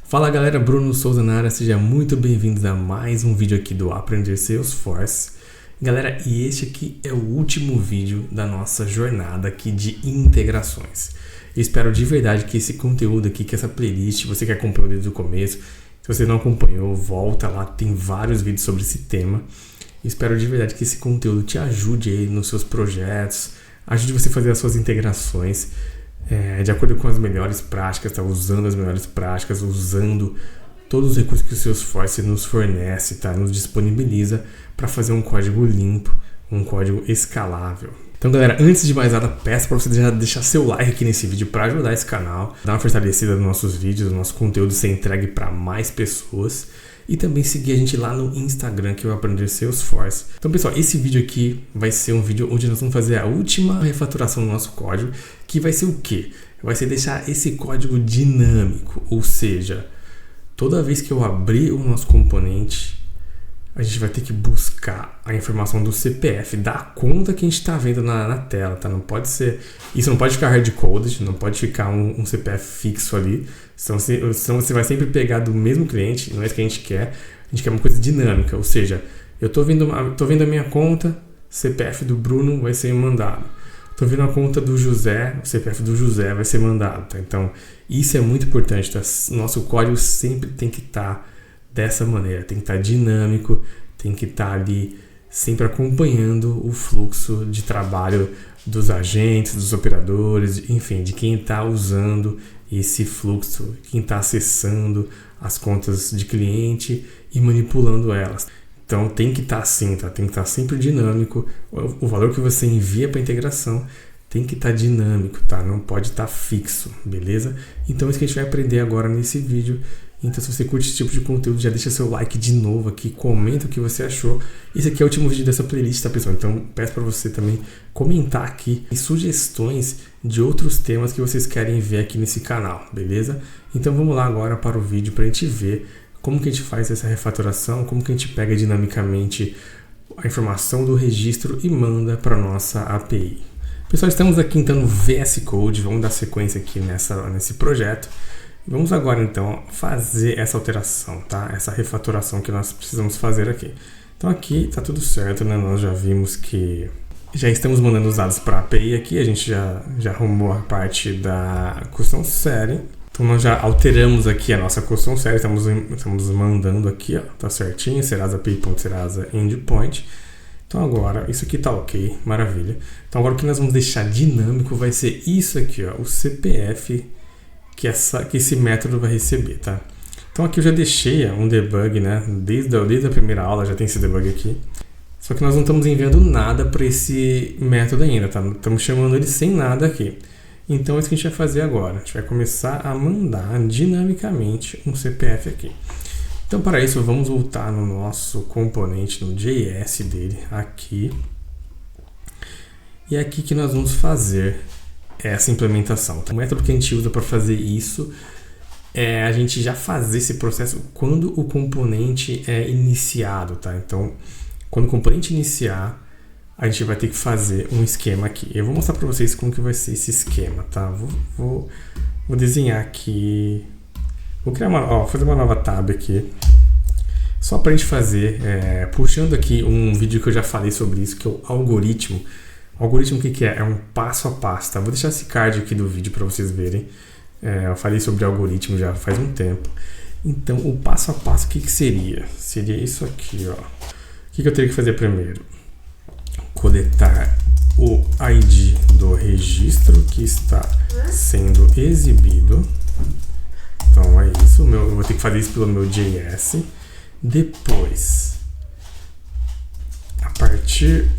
Fala galera, Bruno Souza na área, sejam muito bem-vindos a mais um vídeo aqui do Aprender Salesforce. Galera, e este aqui é o último vídeo da nossa jornada aqui de integrações. Eu espero de verdade que esse conteúdo aqui, que essa playlist, você que acompanhou desde o começo, se você não acompanhou, volta lá, tem vários vídeos sobre esse tema. Eu espero de verdade que esse conteúdo te ajude aí nos seus projetos, ajude você a fazer as suas integrações de acordo com as melhores práticas, tá? Usando as melhores práticas, usando todos os recursos que o Salesforce nos fornece, tá? Nos disponibiliza para fazer um código limpo, um código escalável. Então galera, antes de mais nada, peço para você já deixar seu like aqui nesse vídeo para ajudar esse canal, dar uma fortalecida nos nossos vídeos, no nosso conteúdo ser entregue para mais pessoas. E também seguir a gente lá no Instagram, que é o Aprender Salesforce. Então, pessoal, esse vídeo aqui vai ser um vídeo onde nós vamos fazer a última refatoração do nosso código, que vai ser o quê? Vai ser deixar esse código dinâmico, ou seja, toda vez que eu abrir o nosso componente, a gente vai ter que buscar a informação do CPF, da conta que a gente está vendo na tela, tá? Não pode ser, isso não pode ficar hard-coded, não pode ficar um CPF fixo ali, senão você vai sempre pegar do mesmo cliente, não é isso que a gente quer uma coisa dinâmica, ou seja, eu tô vendo a minha conta, CPF do Bruno vai ser mandado, tô vendo a conta do José, o CPF do José vai ser mandado, tá? Então, isso é muito importante, tá? Nosso código sempre tem que estar dessa maneira, tem que estar dinâmico, tem que estar ali sempre acompanhando o fluxo de trabalho dos agentes, dos operadores, enfim, de quem está usando esse fluxo, quem está acessando as contas de cliente e manipulando elas. Então tem que estar assim, tá? Tem que estar sempre dinâmico. O valor que você envia para a integração tem que estar dinâmico, tá? Não pode estar fixo, beleza? Então é isso que a gente vai aprender agora nesse vídeo. Então se você curte esse tipo de conteúdo, já deixa seu like de novo aqui, comenta o que você achou. Esse aqui é o último vídeo dessa playlist, tá pessoal? Então peço para você também comentar aqui sugestões de outros temas que vocês querem ver aqui nesse canal, beleza? Então vamos lá agora para o vídeo para a gente ver como que a gente faz essa refatoração, como que a gente pega dinamicamente a informação do registro e manda para nossa API. Pessoal, estamos aqui então no VS Code, vamos dar sequência aqui nesse projeto. Vamos agora então fazer essa alteração, tá? Essa refatoração que nós precisamos fazer aqui. Então aqui está tudo certo, né? Nós já vimos que já estamos mandando os dados para a API aqui, a gente já arrumou a parte da custom série. Então nós já alteramos aqui a nossa custom série, estamos mandando aqui, ó, tá certinho, serasa API.serasa endpoint. Então agora, isso aqui tá ok, maravilha. Então agora o que nós vamos deixar dinâmico vai ser isso aqui, ó, o CPF que esse método vai receber, tá? Então aqui eu já deixei um debug, né? Desde a primeira aula já tem esse debug aqui. Só que nós não estamos enviando nada para esse método ainda, tá? Estamos chamando ele sem nada aqui. Então é isso que a gente vai fazer agora. A gente vai começar a mandar dinamicamente um CPF aqui. Então para isso vamos voltar no nosso componente, no JS dele, aqui. E é aqui que nós vamos fazer essa implementação. O método que a gente usa para fazer isso é a gente já fazer esse processo quando o componente é iniciado, tá? Então, quando o componente iniciar, a gente vai ter que fazer um esquema aqui. Eu vou mostrar para vocês como que vai ser esse esquema, tá? Vou desenhar aqui, vou criar fazer uma nova tab aqui, só para a gente fazer, puxando aqui um vídeo que eu já falei sobre isso, que é o algoritmo. O algoritmo o que é? É um passo a passo, tá? Vou deixar esse card aqui do vídeo para vocês verem. Eu falei sobre algoritmo já faz um tempo. Então, o passo a passo, o que seria? Seria isso aqui, ó. O que eu teria que fazer primeiro? Coletar o ID do registro que está sendo exibido. Então, é isso. Eu vou ter que fazer isso pelo meu JS. Depois, a partir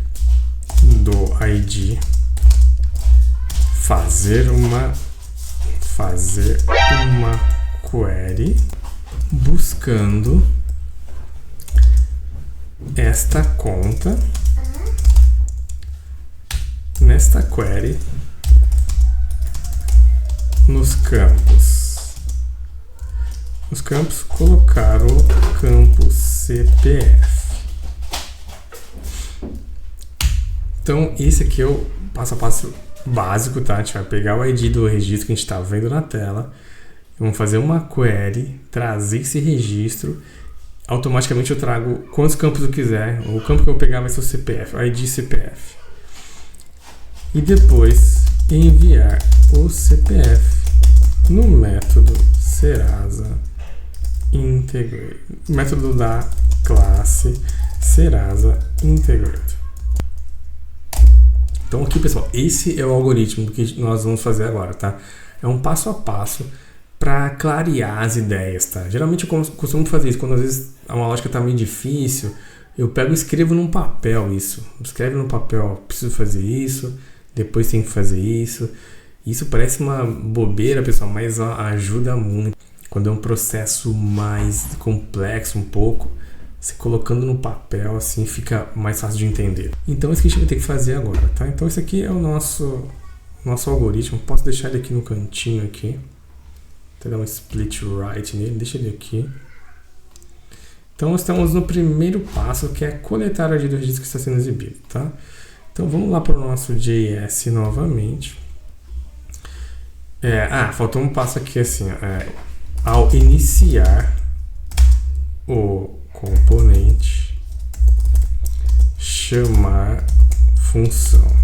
do ID, fazer uma query buscando esta conta. Nesta query, nos campos colocar o campo CPF. Então esse aqui é o passo a passo básico, tá? A gente vai pegar o ID do registro que a gente está vendo na tela, Vamos fazer uma query, trazer esse registro. Automaticamente eu trago quantos campos eu quiser. O campo que eu pegar vai ser o CPF, ID CPF. E depois enviar o CPF no método Serasa Integrate. Método da classe Serasa Integrate. Então aqui, pessoal, esse é o algoritmo que nós vamos fazer agora, tá? É um passo a passo para clarear as ideias, tá? Geralmente eu costumo fazer isso quando às vezes uma lógica está meio difícil. Eu pego e escrevo num papel isso. Escreve no papel, ó, preciso fazer isso, depois tem que fazer isso. Isso parece uma bobeira, pessoal, mas ó, ajuda muito. Quando é um processo mais complexo um pouco, você colocando no papel, assim, fica mais fácil de entender. Então, isso que a gente vai ter que fazer agora, tá? Então, esse aqui é o nosso algoritmo. Posso deixar ele aqui no cantinho, aqui. Vou dar um split right nele, deixa ele aqui. Então, estamos no primeiro passo, que é coletar a ID do registro que está sendo exibido, tá? Então, vamos lá para o nosso JS novamente. Faltou um passo aqui, assim, ao iniciar o componente, chamar função.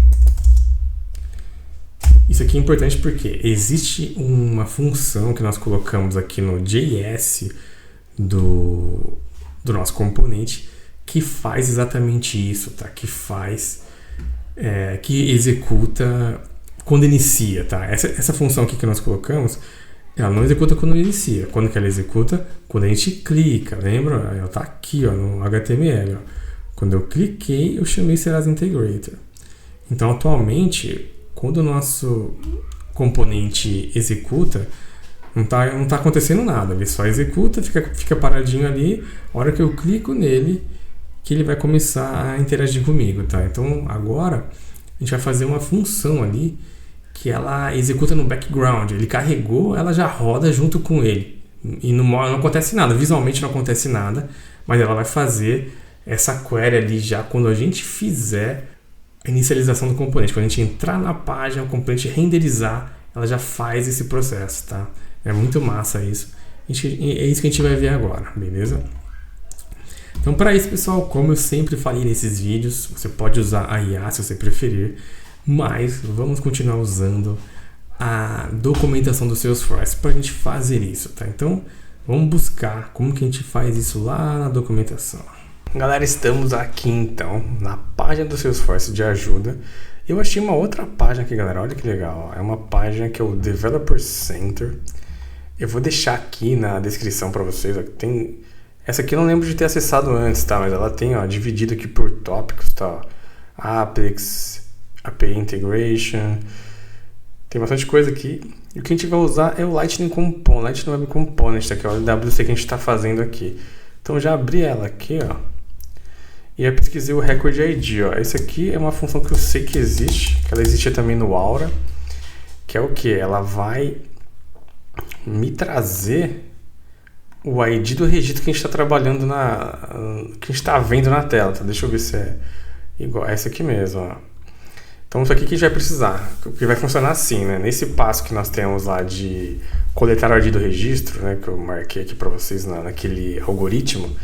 Isso aqui é importante porque existe uma função que nós colocamos aqui no JS do nosso componente que faz exatamente isso, tá? Que executa quando inicia, tá? Essa função aqui que nós colocamos, ela não executa quando inicia. Quando que ela executa? Quando a gente clica, lembra? Ela tá aqui, ó, no HTML, ó. Quando eu cliquei, eu chamei Serasa Integrator. Então, atualmente, quando o nosso componente executa, não tá acontecendo nada. Ele só executa, fica paradinho ali. A hora que eu clico nele, que ele vai começar a interagir comigo, tá? Então, agora, a gente vai fazer uma função ali que ela executa no background. Ele carregou, ela já roda junto com ele. E não acontece nada, visualmente não acontece nada, mas ela vai fazer essa query ali já quando a gente fizer a inicialização do componente. Quando a gente entrar na página, o componente renderizar, ela já faz esse processo, tá? É muito massa isso. É isso que a gente vai ver agora, beleza? Então, para isso, pessoal, como eu sempre falei nesses vídeos, você pode usar a IA se você preferir, mas vamos continuar usando a documentação do Salesforce para a gente fazer isso, tá? Então, vamos buscar como que a gente faz isso lá na documentação. Galera, estamos aqui então na página do Salesforce de ajuda. Eu achei uma outra página aqui, galera, olha que legal. É uma página que é o Developer Center. Eu vou deixar aqui na descrição para vocês. Ó, tem... Essa aqui eu não lembro de ter acessado antes, tá? Mas ela tem, ó, dividido aqui por tópicos, tá? Apex, API Integration, tem bastante coisa aqui. E o que a gente vai usar é o Lightning Web Component, tá? Que é o LWC que a gente está fazendo aqui. Então eu já abri ela aqui, ó. E eu pesquisei o Record ID, ó. Esse aqui é uma função que eu sei que existe, que ela existe também no Aura, que é o que? Ela vai me trazer o ID do registro que a gente está trabalhando que a gente está vendo na tela, tá? Deixa eu ver se é igual a essa aqui mesmo, ó. Então isso aqui que a gente vai precisar, que vai funcionar assim, né? Nesse passo que nós temos lá de coletar o ID do registro, né? Que eu marquei aqui para vocês naquele algoritmo,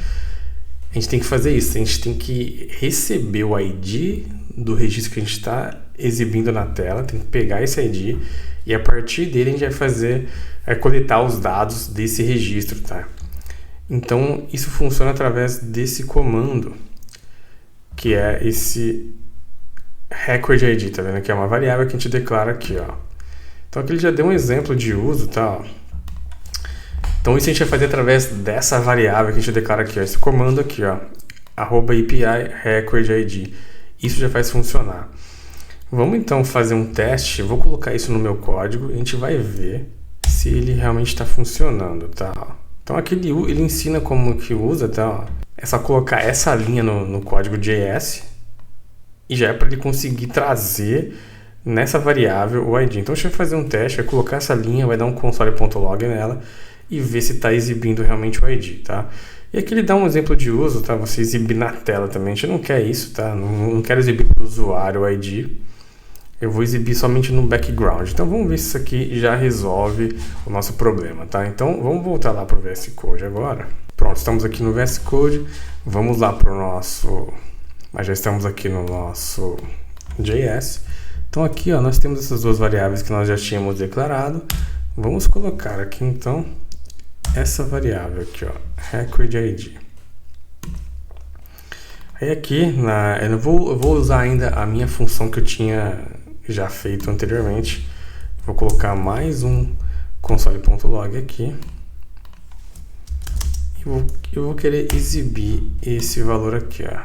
a gente tem que fazer isso, a gente tem que receber o ID do registro que a gente está exibindo na tela, tem que pegar esse ID e a partir dele a gente vai coletar os dados desse registro, tá? Então isso funciona através desse comando, que é esse Record ID, tá vendo? Que é uma variável que a gente declara aqui, ó. Então aqui ele já deu um exemplo de uso, tá? Então isso a gente vai fazer através dessa variável que a gente declara aqui, ó. Esse comando aqui, ó. @API Record ID. Isso já faz funcionar. Vamos então fazer um teste. Eu vou colocar isso no meu código e a gente vai ver se ele realmente está funcionando, tá? Então aqui ele ensina como que usa, tá? É só colocar essa linha no código JS e já é para ele conseguir trazer nessa variável o ID. Então a gente vai fazer um teste, vai colocar essa linha, vai dar um console.log nela e ver se está exibindo realmente o ID, tá? E aqui ele dá um exemplo de uso, tá? Você exibir na tela também. A gente não quer isso, tá? Não quero exibir para o usuário o ID. eu vou exibir somente no background. Então vamos ver se isso aqui já resolve o nosso problema, tá? Então vamos voltar lá para o VS Code agora. Pronto, estamos aqui no VS Code. Vamos lá para o nosso... Mas já estamos aqui no nosso JS. Então aqui, ó, nós temos essas duas variáveis que nós já tínhamos declarado. Vamos colocar aqui então essa variável aqui, ó, record_id. Aí aqui, eu vou usar ainda a minha função que eu tinha já feito anteriormente. Vou colocar mais um console.log aqui. Eu vou querer exibir esse valor aqui, ó,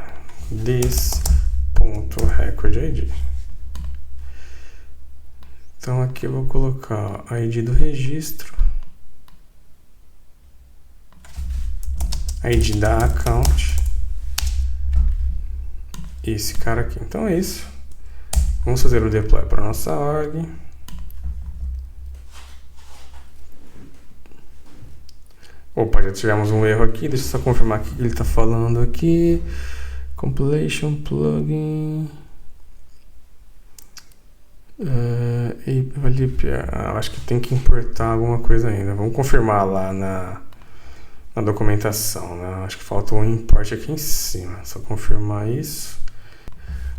this.recordID. Então aqui eu vou colocar a ID do registro, a ID da account, esse cara aqui. Então é isso. Vamos fazer o deploy para a nossa org. Opa, já tivemos um erro aqui. Deixa eu só confirmar o que ele está falando aqui. Compilation plugin. Acho que tem que importar alguma coisa ainda. Vamos confirmar lá na documentação, né? Acho que faltou um import aqui em cima. Só confirmar isso.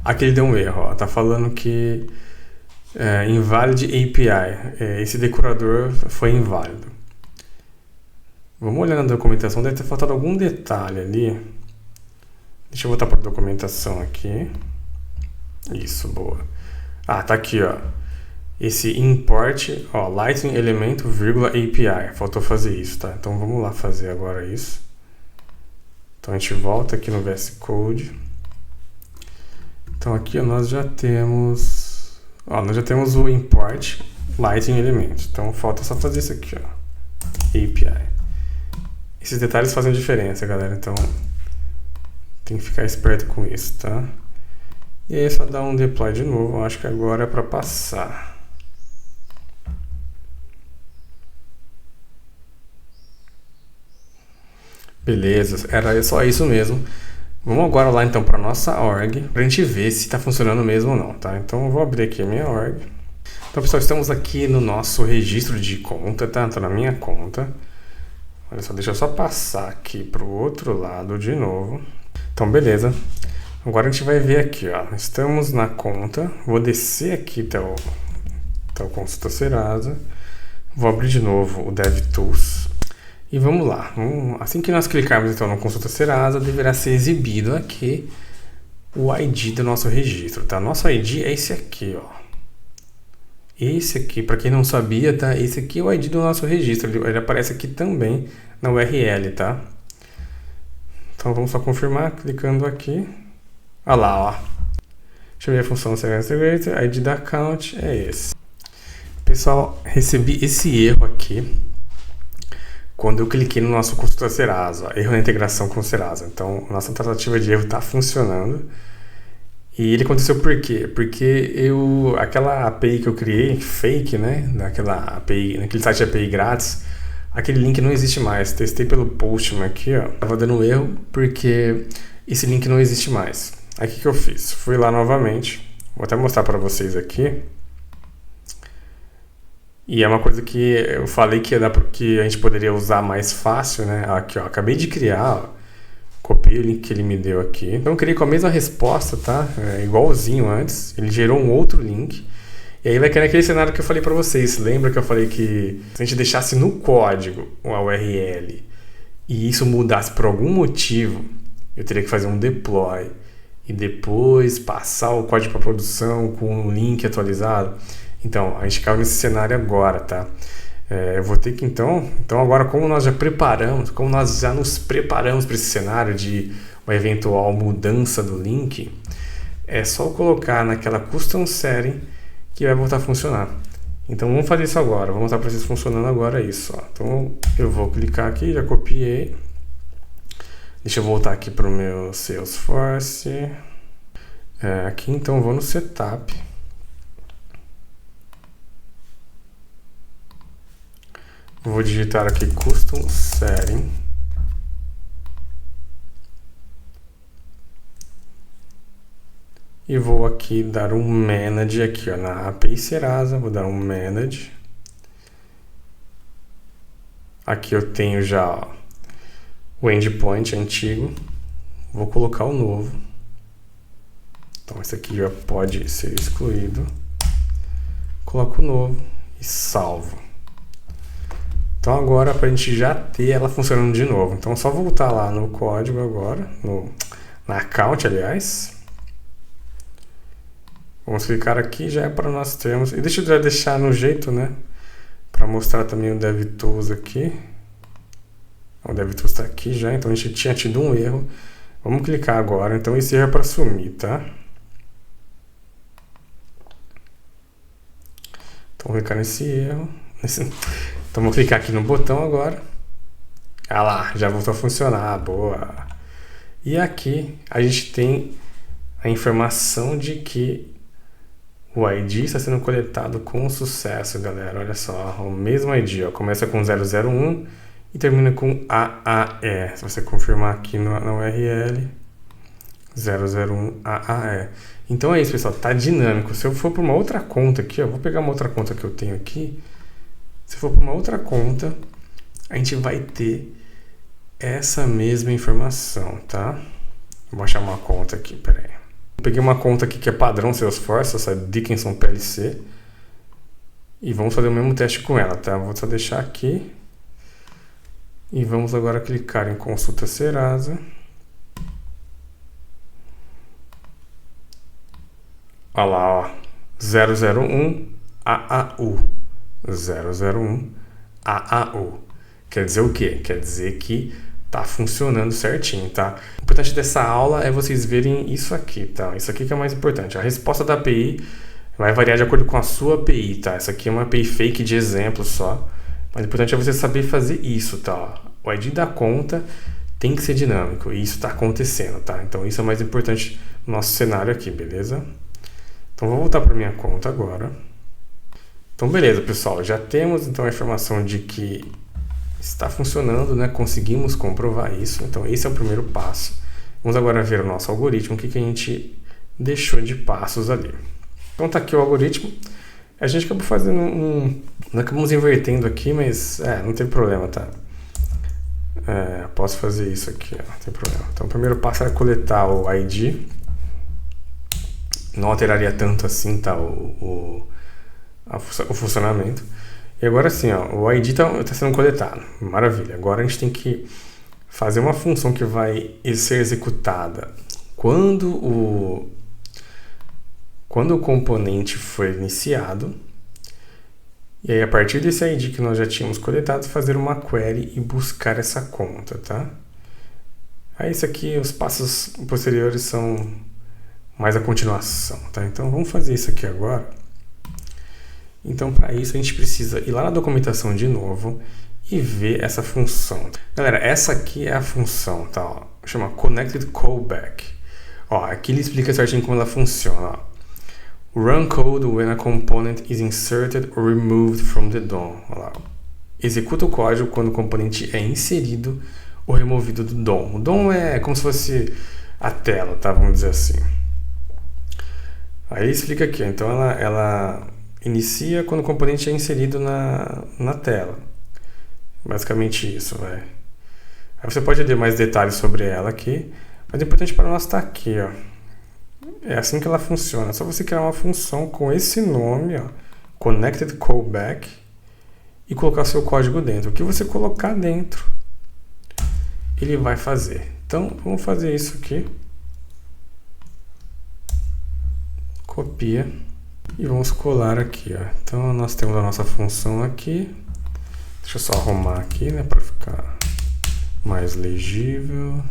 Aqui ele deu um erro, ó. Tá falando que invalid API. Esse decorador foi inválido. Vamos olhar na documentação, deve ter faltado algum detalhe ali. Deixa eu voltar para a documentação aqui. Isso, boa. Ah, tá aqui, ó. Esse import, ó, Lightning elemento, vírgula API. Faltou fazer isso, tá? Então vamos lá fazer agora isso. Então a gente volta aqui no VS Code. Então aqui ó, nós já temos o import Lightning element. Então falta só fazer isso aqui, ó. API. Esses detalhes fazem diferença, galera. Então tem que ficar esperto com isso, tá? E aí é só dar um deploy de novo. Eu acho que agora é para passar. Beleza, era só isso mesmo. Vamos agora lá então para nossa org, para a gente ver se está funcionando mesmo ou não, tá? Então eu vou abrir aqui a minha org. Então pessoal, estamos aqui no nosso registro de conta, tá? Estou na minha conta. Olha só, deixa eu só passar aqui para o outro lado de novo. Então beleza. Agora a gente vai ver aqui, ó. Estamos na conta. Vou descer aqui até o Consulta Serasa. Vou abrir de novo o DevTools. E vamos lá. Assim que nós clicarmos então no Consulta Serasa, deverá ser exibido aqui o ID do nosso registro, tá? Nosso ID é esse aqui, ó. Esse aqui, para quem não sabia, tá? Esse aqui é o ID do nosso registro. Ele aparece aqui também na URL, tá? Então vamos só confirmar, clicando aqui. Olha lá, ó. Deixa eu ver a função Integrator. ID da account é esse. Pessoal, recebi esse erro aqui quando eu cliquei no nosso Consulta Serasa. Ó, erro na integração com o Serasa. Então, nossa tratativa de erro está funcionando. E ele aconteceu por quê? Porque aquela API que eu criei, fake, né? Naquela API, naquele site API grátis, aquele link não existe mais. Testei pelo Postman aqui, ó. Tava dando erro porque esse link não existe mais. Aí o que eu fiz? Fui lá novamente. Vou até mostrar para vocês aqui. E é uma coisa que eu falei que a gente poderia usar mais fácil, né? Aqui, ó. Acabei de criar, ó. Copiei o link que ele me deu aqui. Então eu criei com a mesma resposta, tá? Igualzinho antes. Ele gerou um outro link. E aí vai cair naquele cenário que eu falei para vocês. Lembra que eu falei que se a gente deixasse no código a URL e isso mudasse por algum motivo, eu teria que fazer um deploy e depois passar o código para produção com um link atualizado. Então, a gente caiu nesse cenário agora, tá? Eu vou ter que então agora como nós já nos preparamos para esse cenário de uma eventual mudança do link, é só colocar naquela custom setting que vai voltar a funcionar. Então vamos fazer isso agora, vou mostrar para vocês funcionando agora isso, ó. Então eu vou clicar aqui, já copiei. Deixa eu voltar aqui para o meu Salesforce. Aqui então eu vou no Setup. Vou digitar aqui Custom Setting. e vou aqui dar um manage aqui, ó, na API Serasa, vou dar um manage. Aqui eu tenho já, ó, o endpoint antigo, vou colocar o novo. Então esse aqui já pode ser excluído. Coloco o novo e salvo. Então agora, para a gente já ter ela funcionando de novo, então é só voltar lá no código agora, na account, aliás. Vamos clicar aqui, já é para nós termos. E deixa eu já deixar no jeito, né? Para mostrar também o DevTools aqui. O DevTools está aqui já, então a gente tinha tido um erro. Vamos clicar agora, então esse erro é para sumir, tá? Então vou clicar nesse erro. Então vou clicar aqui no botão agora. Ah lá, já voltou a funcionar, boa. E aqui a gente tem a informação de que o ID está sendo coletado com sucesso, galera. Olha só, o mesmo ID, ó, começa com 001 e termina com AAE. Se você confirmar aqui na URL, 001 AAE. Então é isso, pessoal, tá dinâmico. Se eu for para uma outra conta aqui, ó, vou pegar uma outra conta que eu tenho aqui. Se for para uma outra conta, a gente vai ter essa mesma informação, tá? Vou achar uma conta aqui, peraí. Peguei uma conta aqui que é padrão Salesforce, essa Dickinson PLC. E vamos fazer o mesmo teste com ela, tá? Vou só deixar aqui. E vamos agora clicar em Consulta Serasa. Olha lá, ó. 001 AAU. 001 AAU. Quer dizer o quê? Quer dizer que tá funcionando certinho, tá? O importante dessa aula é vocês verem isso aqui, tá? Isso aqui que é o mais importante. A resposta da API vai variar de acordo com a sua API, tá? Essa aqui é uma API fake de exemplo só. Mas o importante é você saber fazer isso, tá? O ID da conta tem que ser dinâmico e isso está acontecendo, tá? Então isso é o mais importante no nosso cenário aqui, beleza? Então vou voltar para minha conta agora. Então beleza, pessoal, já temos então a informação de que está funcionando, né? Conseguimos comprovar isso. Então esse é o primeiro passo. Vamos agora ver o nosso algoritmo, o que a gente deixou de passos ali. Então tá aqui o algoritmo. A gente acabou fazendo nós acabamos invertendo aqui, mas não tem problema, tá? Posso fazer isso aqui, ó, não tem problema. Então o primeiro passo era coletar o ID. Não alteraria tanto assim, tá? O funcionamento. E agora sim, ó, o ID está sendo coletado. Maravilha. Agora a gente tem que fazer uma função que vai ser executada quando o componente foi iniciado. E aí, a partir desse ID que nós já tínhamos coletado, fazer uma query e buscar essa conta, tá? Aí, isso aqui, os passos posteriores são mais a continuação, tá? Então, vamos fazer isso aqui agora. Então, para isso, a gente precisa ir lá na documentação de novo e ver essa função. Galera, essa aqui é a função, tá? Ó, chama Connected Callback. Ó, aqui ele explica certinho como ela funciona, ó. Run code when a component is inserted or removed from the DOM. Olha lá. Executa o código quando o componente é inserido ou removido do DOM. O DOM é como se fosse a tela, tá? Vamos dizer assim. Aí explica aqui. Então ela inicia quando o componente é inserido na tela. Basicamente isso, vai. Aí você pode ler mais detalhes sobre ela aqui. Mas o importante para nós está aqui, ó. É assim que ela funciona. É só você criar uma função com esse nome, ó, Connected Callback, e colocar seu código dentro. O que você colocar dentro, ele vai fazer. Então, vamos fazer isso aqui. Copia. E vamos colar aqui, ó. Então, nós temos a nossa função aqui. Deixa eu só arrumar aqui, né, para ficar mais legível.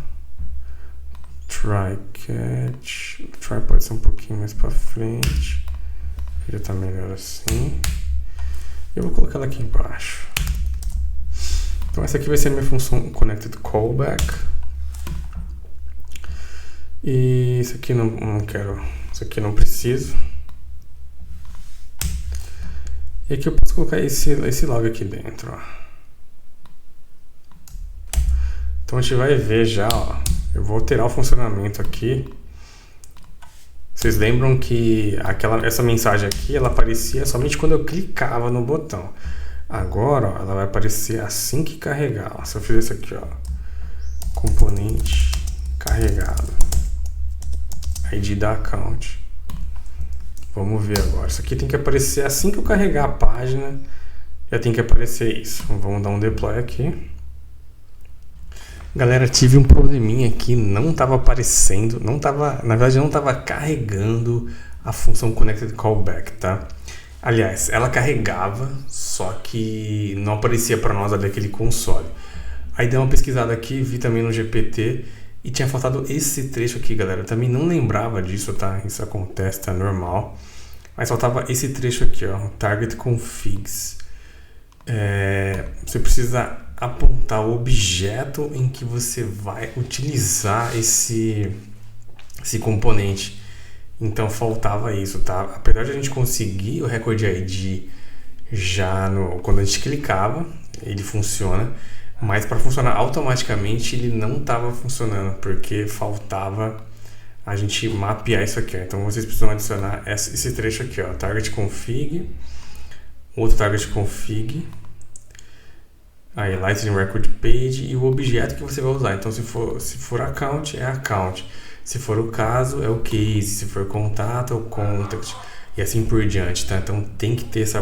Try catch. Try pode ser um pouquinho mais para frente. Já tá melhor assim. Eu vou colocar ela aqui embaixo. Então essa aqui vai ser a minha função Connected Callback. E isso aqui não quero. Isso aqui não preciso. E aqui eu posso colocar esse log aqui dentro, ó. Então a gente vai ver já, ó. Eu vou alterar o funcionamento aqui. Vocês lembram que essa mensagem aqui, ela aparecia somente quando eu clicava no botão. Agora, ó, ela vai aparecer assim que carregar. Ó. Se eu fizer isso aqui, ó, componente carregado, ID da account. Vamos ver agora. Isso aqui tem que aparecer assim que eu carregar a página. Já tem que aparecer isso. Vamos dar um deploy aqui. Galera, tive um probleminha aqui, não estava aparecendo, na verdade não estava carregando a função Connected Callback, tá? Aliás, ela carregava, só que não aparecia para nós ali aquele console. Aí dei uma pesquisada aqui, vi também no GPT e tinha faltado esse trecho aqui, galera. Eu também não lembrava disso, tá? Isso acontece, tá normal. Mas faltava esse trecho aqui, ó, Target Configs. Você precisa apontar o objeto em que você vai utilizar esse componente. Então faltava isso, tá? Apesar de a gente conseguir o Record ID já quando a gente clicava, ele funciona, mas para funcionar automaticamente ele não estava funcionando, porque faltava a gente mapear isso aqui, ó. Então vocês precisam adicionar esse trecho aqui, ó, Target Config, outro Target Config, aí Lightning Record Page e o objeto que você vai usar. Então se for account, é account. Se for o caso, é o case. Se for contato, é o contact. E assim por diante, tá? Então tem que ter essa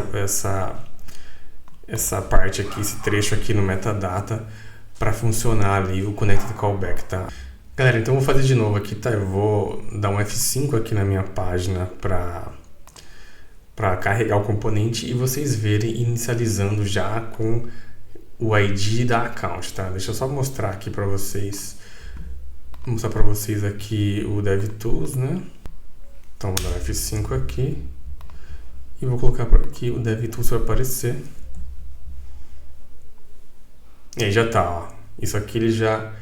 parte aqui, esse trecho aqui no metadata para funcionar ali o Connected Callback, tá? Galera, então eu vou fazer de novo aqui, tá? Eu vou dar um F5 aqui na minha página para carregar o componente e vocês verem inicializando já com o ID da account, tá? Deixa eu só mostrar aqui para vocês. Vou mostrar para vocês aqui o DevTools, né? Então vou dar F5 aqui e vou colocar por aqui o DevTools para aparecer. E aí já tá, ó. Isso aqui ele já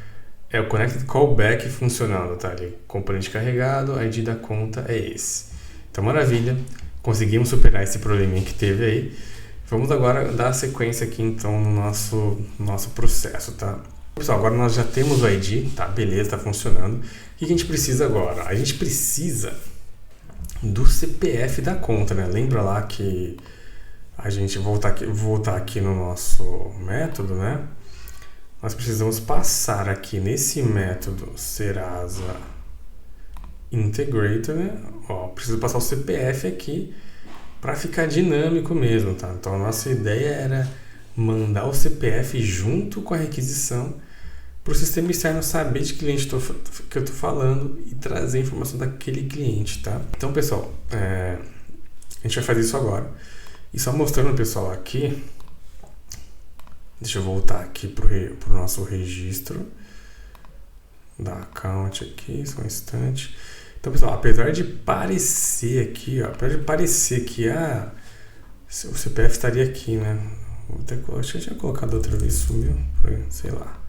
é o Connected Callback funcionando, tá? Ali, componente carregado, ID da conta é esse. Então maravilha, conseguimos superar esse probleminha que teve aí. Vamos agora dar sequência aqui então no nosso processo, tá? Pessoal, agora nós já temos o ID, tá? Beleza, tá funcionando. O que a gente precisa agora? A gente precisa do CPF da conta, né? Lembra lá que a gente voltar aqui no nosso método, né? Nós precisamos passar aqui nesse método Serasa Integrator, né? Ó, preciso passar o CPF aqui para ficar dinâmico mesmo, tá? Então a nossa ideia era mandar o CPF junto com a requisição para o sistema externo saber de que cliente que eu estou falando e trazer a informação daquele cliente, tá? Então, pessoal, a gente vai fazer isso agora. E só mostrando, pessoal, aqui, deixa eu voltar aqui para o nosso registro da account aqui, só um instante. Então, pessoal, apesar de parecer aqui, ó, apesar de parecer que o CPF estaria aqui, né? Acho que eu tinha colocado outra vez, sumiu, sei lá.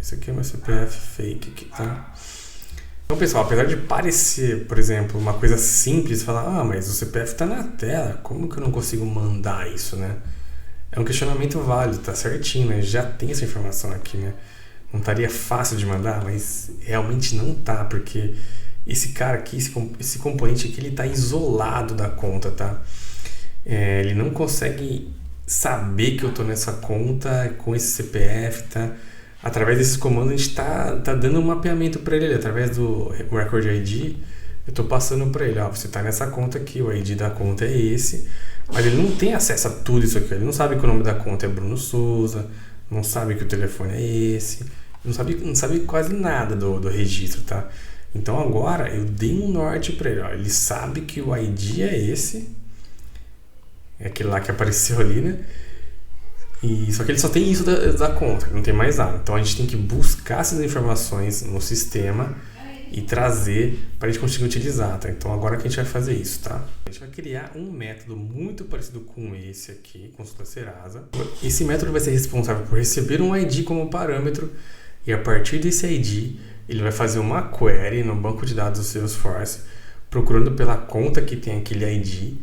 Esse aqui é meu CPF fake aqui, tá? Então, pessoal, apesar de parecer, por exemplo, uma coisa simples, falar, mas o CPF tá na tela, como que eu não consigo mandar isso, né? É um questionamento válido, tá certinho, né? Já tem essa informação aqui, né? Não estaria fácil de mandar, mas realmente não tá, porque esse cara aqui, esse componente aqui, ele tá isolado da conta, tá? Ele não consegue saber que eu tô nessa conta com esse CPF, tá? Através desses comandos a gente tá dando um mapeamento para ele, através do Record ID, eu tô passando para ele, ó, você tá nessa conta aqui, o ID da conta é esse, mas ele não tem acesso a tudo isso aqui, ele não sabe que o nome da conta é Bruno Souza, não sabe que o telefone é esse, não sabe quase nada do registro, tá? Então agora eu dei um norte para ele, ó, ele sabe que o ID é esse, é aquele lá que apareceu ali, né? Só que ele só tem isso da conta, não tem mais nada. Então a gente tem que buscar essas informações no sistema e trazer para a gente conseguir utilizar, tá? Então agora que a gente vai fazer isso, tá? A gente vai criar um método muito parecido com esse aqui, consulta Serasa. Esse método vai ser responsável por receber um ID como parâmetro e a partir desse ID ele vai fazer uma query no banco de dados do Salesforce procurando pela conta que tem aquele ID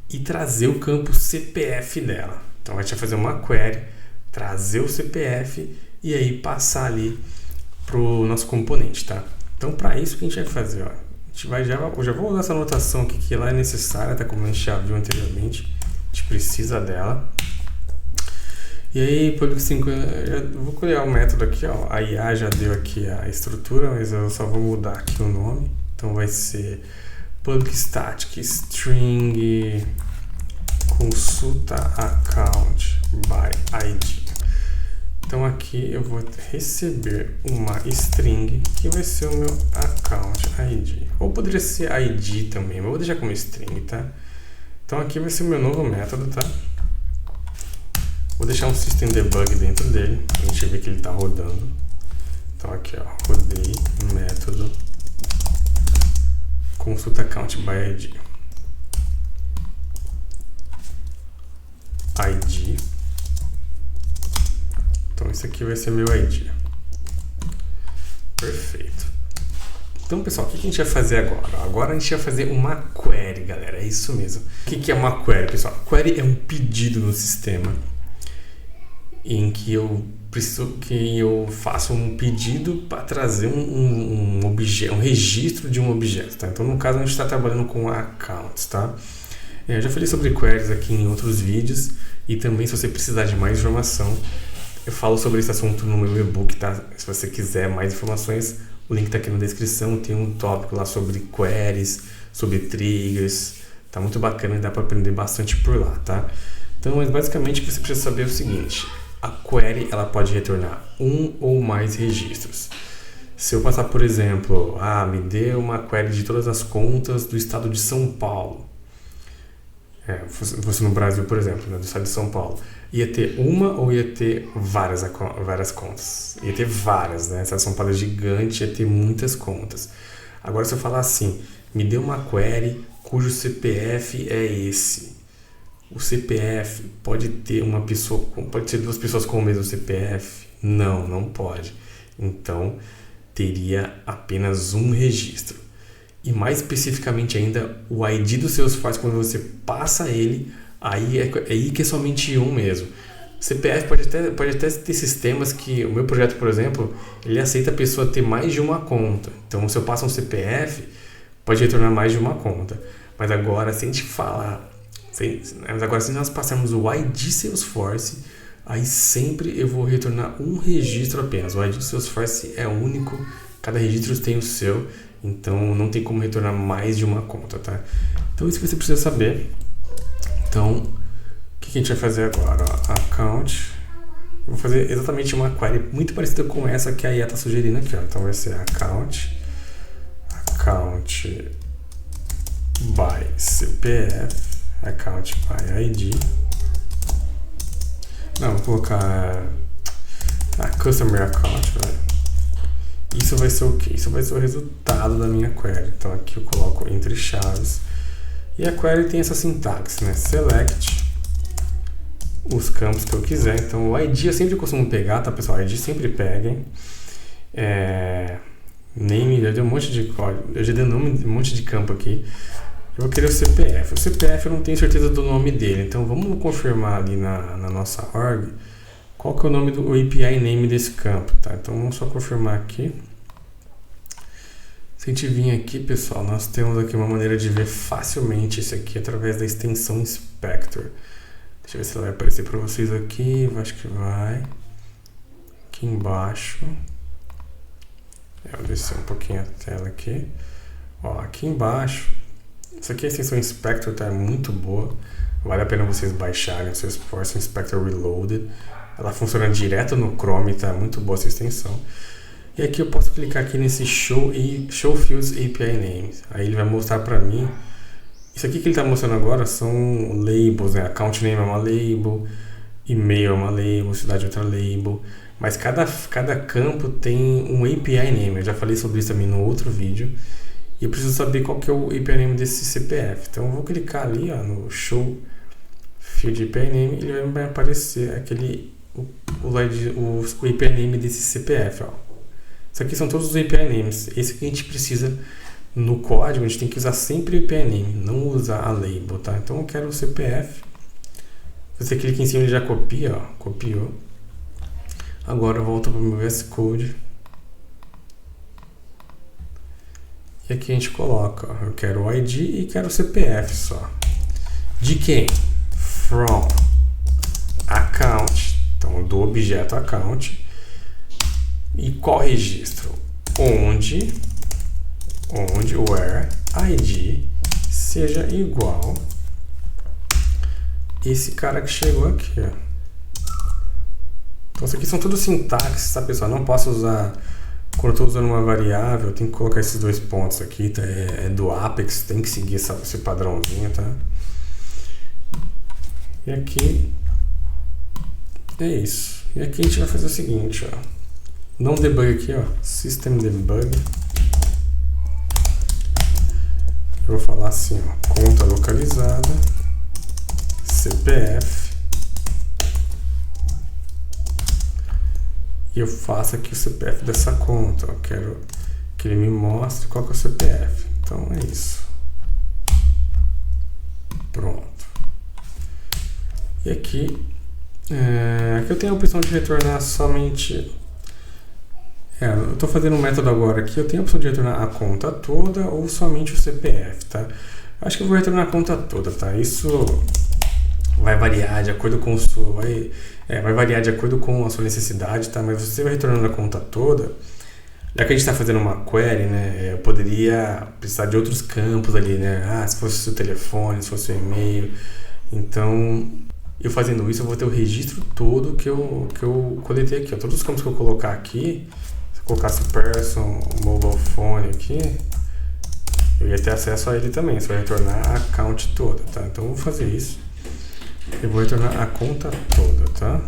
e trazer o campo CPF dela. Então a gente vai fazer uma query, trazer o CPF e aí passar ali para o nosso componente, tá? Então, para isso que a gente vai fazer, ó, eu já vou usar essa anotação aqui que ela é necessária, tá? Como a gente já viu anteriormente, a gente precisa dela. E aí, public 5, eu vou criar o método aqui, ó, a IA já deu aqui a estrutura, mas eu só vou mudar aqui o nome. Então vai ser public static string consulta account by ID. Então aqui eu vou receber uma string que vai ser o meu account ID. Ou poderia ser ID também, mas eu vou deixar como string, tá? Então aqui vai ser o meu novo método, tá? Vou deixar um system debug dentro dele, pra gente ver que ele está rodando. Então aqui, ó, rodei método consulta account by ID. ID. Então esse aqui vai ser meu ID. Perfeito. Então, pessoal, o que a gente vai fazer agora? Agora a gente vai fazer uma query, galera. É isso mesmo. O que é uma query, pessoal? Query é um pedido no sistema em que eu preciso que eu faça um pedido para trazer um objeto, um registro de um objeto, tá? Então, no caso, a gente está trabalhando com accounts, tá? Eu já falei sobre queries aqui em outros vídeos e também, se você precisar de mais informação, eu falo sobre esse assunto no meu e-book, tá? Se você quiser mais informações, o link está aqui na descrição. Tem um tópico lá sobre queries, sobre triggers. Tá muito bacana e dá para aprender bastante por lá, tá? Então, mas basicamente, o que você precisa saber é o seguinte: a query ela pode retornar um ou mais registros. Se eu passar, por exemplo, me dê uma query de todas as contas do estado de São Paulo. Fosse no Brasil, por exemplo, né, do estado de São Paulo. Ia ter uma ou ia ter várias contas? Ia ter várias, né? O estado de São Paulo é gigante, ia ter muitas contas. Agora, se eu falar assim, me dê uma query cujo CPF é esse. O CPF pode ter pode ter duas pessoas com o mesmo CPF? Não, não pode. Então, teria apenas um registro. E mais especificamente ainda, o ID do Salesforce, quando você passa ele, aí que é somente um mesmo. O CPF pode até ter sistemas que, o meu projeto, por exemplo, ele aceita a pessoa ter mais de uma conta. Então, se eu passo um CPF, pode retornar mais de uma conta. Mas agora, se a gente falar... Mas agora, se nós passarmos o ID Salesforce, aí sempre eu vou retornar um registro apenas. O ID do Salesforce é único, cada registro tem o seu, então não tem como retornar mais de uma conta, tá? Então isso que você precisa saber. Então, o que a gente vai fazer agora? Account. Eu vou fazer exatamente uma query muito parecida com essa que a IA está sugerindo aqui, ó. Então vai ser account by CPF. Account by ID. Não, vou colocar Customer Account, velho. Isso vai ser o quê? Isso vai ser o resultado da minha query. Então aqui eu coloco entre chaves. E a query tem essa sintaxe, né? Select os campos que eu quiser. Então o ID eu sempre costumo pegar, tá, pessoal? ID sempre peguem. Name, já deu um monte de código. Eu já dei um monte de campo aqui. Eu vou querer o CPF. O CPF eu não tenho certeza do nome dele, então vamos confirmar ali na nossa org qual que é o nome do API name desse campo, tá? Então vamos só confirmar aqui. Se a gente vir aqui, pessoal, nós temos aqui uma maneira de ver facilmente isso aqui através da extensão Inspector. Deixa eu ver se ela vai aparecer para vocês aqui. Eu acho que vai. Aqui embaixo. Eu vou descer um pouquinho a tela aqui. Ó, aqui embaixo. Isso aqui é a extensão Inspector, tá? É muito boa. Vale a pena vocês baixarem o Salesforce Inspector Reloaded. Ela funciona direto no Chrome, tá? Muito boa essa extensão. E aqui eu posso clicar aqui nesse Show Fields API Names. Aí ele vai mostrar para mim. Isso aqui que ele está mostrando agora são labels, né? Account Name é uma label, e-mail é uma label, cidade é outra label. Mas cada campo tem um API Name. Eu já falei sobre isso também no outro vídeo. E eu preciso saber qual que é o API Name desse CPF. Então eu vou clicar ali, ó, no Show Field API Name e ele vai aparecer o API Name desse CPF. Ó. Isso aqui são todos os API Names. Esse que a gente precisa no código, a gente tem que usar sempre o API Name, não usar a label, tá? Então eu quero o CPF. Você clica em cima e já copia, ó, copiou. Agora volta para o meu VS Code. E aqui a gente coloca, ó, eu quero o ID e quero o CPF só. De quem? From account, então do objeto account. E qual registro? Onde where ID seja igual esse cara que chegou aqui, ó. Então isso aqui são tudo sintaxes, tá, pessoal? Não posso usar, quando eu estou usando uma variável, eu tenho que colocar esses dois pontos aqui, tá? É do Apex, tem que seguir esse padrãozinho, tá? E aqui é isso. E aqui a gente vai fazer o seguinte, ó. Não debug aqui, ó. System debug. Eu vou falar assim, ó. Conta localizada. CPF. E eu faço aqui o CPF dessa conta. Eu quero que ele me mostre qual que é o CPF. Então é isso. Pronto. E aqui, aqui eu tenho a opção de retornar somente... eu estou fazendo um método agora aqui, eu tenho a opção de retornar a conta toda ou somente o CPF, tá? Acho que eu vou retornar a conta toda, tá? Isso vai variar de acordo com vai variar de acordo com a sua necessidade, tá? Mas você vai retornando a conta toda. Já que a gente está fazendo uma query, né? Eu poderia precisar de outros campos ali, né? Se fosse o seu telefone, se fosse o e-mail. Então, eu fazendo isso, eu vou ter o registro todo que eu coletei aqui, ó. Todos os campos que eu colocar aqui, se eu colocasse person, mobile phone aqui, eu ia ter acesso a ele também. Você vai retornar a account toda, tá? Então, eu vou fazer isso. Eu vou retornar a conta toda, tá?